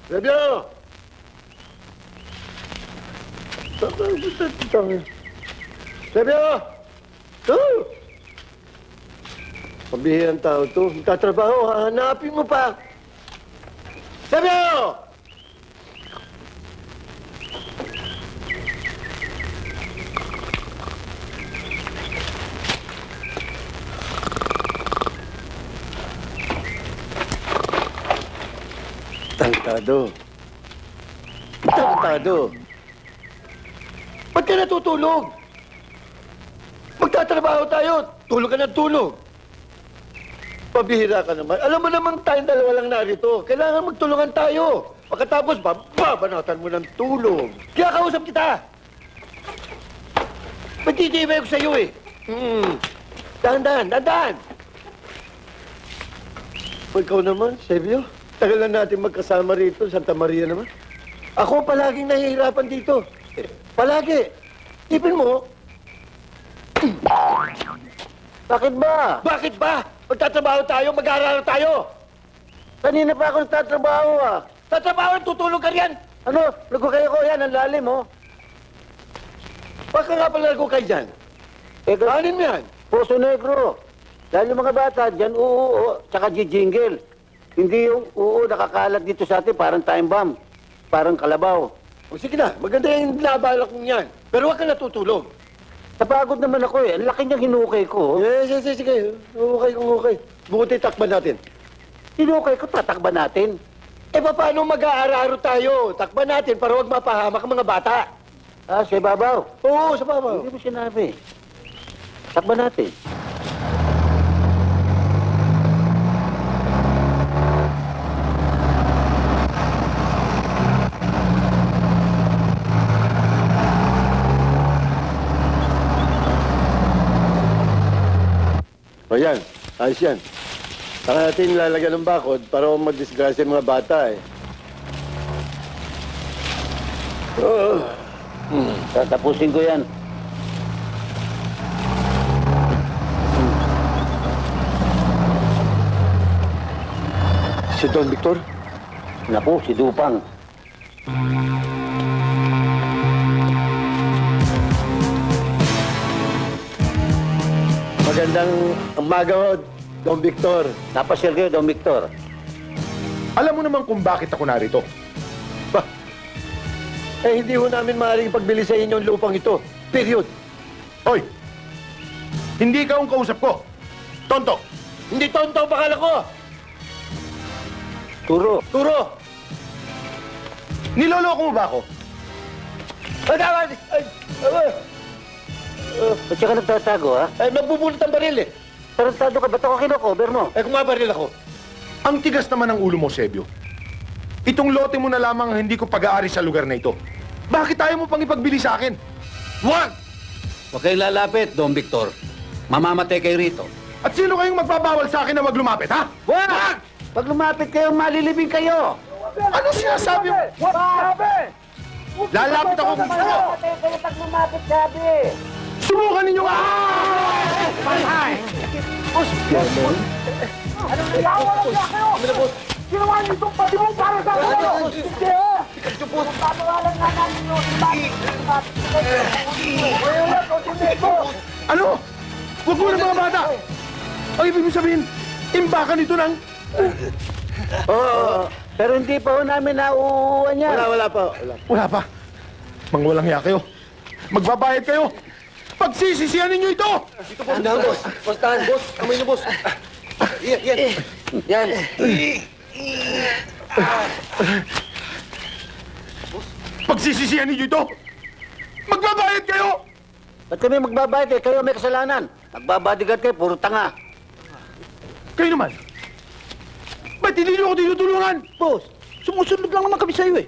Rabio! Rabio! Oh! Pabihirang tao to. Magtatrabaho, hahanapin mo pa. Rabio! Tarantado. Tarantado. Ba't ka natutulog? Magtatrabaho tayo. Tulog ka ng tulog. Pabihira ka naman. Alam mo naman tayong dalawa lang narito. Kailangan magtulungan tayo. Pagkatapos, babanatan mo ng tulog. Kaya kausap kita. Magtitibay ko sa'yo eh. Dahan-dahan, dahan-dahan. O ikaw naman, Sebio. Tagal na natin magkasama rito, Santa Maria naman. Ako palaging nahihirapan dito. Palagi. Tipin mo. Bakit ba? Bakit ba? Magtatrabaho tayo, mag-aaral tayo. Kanina pa ako nagtatrabaho ah. Tatrabaho, tutulog ka riyan. Ano? Nagkukaya ko yan, ang lalim oh. Baka nga pala kayo dyan. Kanin mo yan. Puso Negro. Dahil yung mga bata, dyan oo, tsaka jingle. Hindi yung oo nakakalat dito sa atin, parang time bomb. Parang kalabaw. O sige na, maganda yung nabalak kong yan. Pero huwag ka natutulog. Napagod naman ako eh. Ang laki niyang hinukay ko. Sige. Okay. Buti takban natin. Hinukay ko, tatakba natin. Eh, paano mag-aararo tayo? Takban natin para huwag mapahamak ang mga bata. Ah, sa ibabaw. Oo, sa babaw. Hindi mo sinabi. Takba natin. O yan, ayos yan. Saka natin lalagyan ng bakod para huwag mag-disgrasya yung mga bata eh. Tatapusin ko yan. Si Don Victor? Naku, si Dupang. Magandang umaga ho, Don Victor. Napasyal kayo, Don Victor. Alam mo naman kung bakit ako narito. Ba? Eh, hindi ho namin maaaring pagbili sa inyo ang lupang ito. Period. Hoy! Hindi ka ang kausap ko. Tonto! Hindi tonto ang bakala ko. Turo. Niloloko mo ba ako? Ay, Ba't siya ka nagtatago, ha? magbubulot ang baril eh. Tarantado ka, ba't ako kinocover mo? Eh, kumabaril ako. Ang tigas naman ng ulo mo, Sebio. Itong lote mo na lamang ang hindi ko pag-aari sa lugar na ito. Bakit tayo mo pang ipagbili sa akin? Wag! Huwag kayong lalapit, Don Victor. Mamamatay kayo rito. At sino kayong magbabawal sa akin na wag lumapit, ha? Wag! Pag lumapit kayo, malilibing kayo! Ano sinasabi mo? Lalapit ako kung gusto mo! Kayo pag lumapit, sabi! Subukan ninyo nga! Anong nagawa lang siya kayo? Ginawa niyo itong pati mo para sa akin! Hindi ha! Pagkakawalan nga namin yun! Ano? Huwag mo na mga bata! Ang ibig mo sabihin, imbakan ito ng... Oo, pero hindi pa ho namin nauuwan yan. Wala pa. Wala pa. Mga walang hiya kayo. Magbabayad kayo. Pagsisisihan ninyo ito! Tahan, boss. Boss, tahan. Boss, kamay niyo, boss. Yan. Pagsisisihan ninyo ito! Magbabayad kayo! Ba't kami magbabayad eh? Kayo may kasalanan. Magbabodyguard kayo, puro tanga. Kayo naman. Ba't hindi niyo ako tinutulungan? Boss, sumusunod lang naman kami sa'yo eh.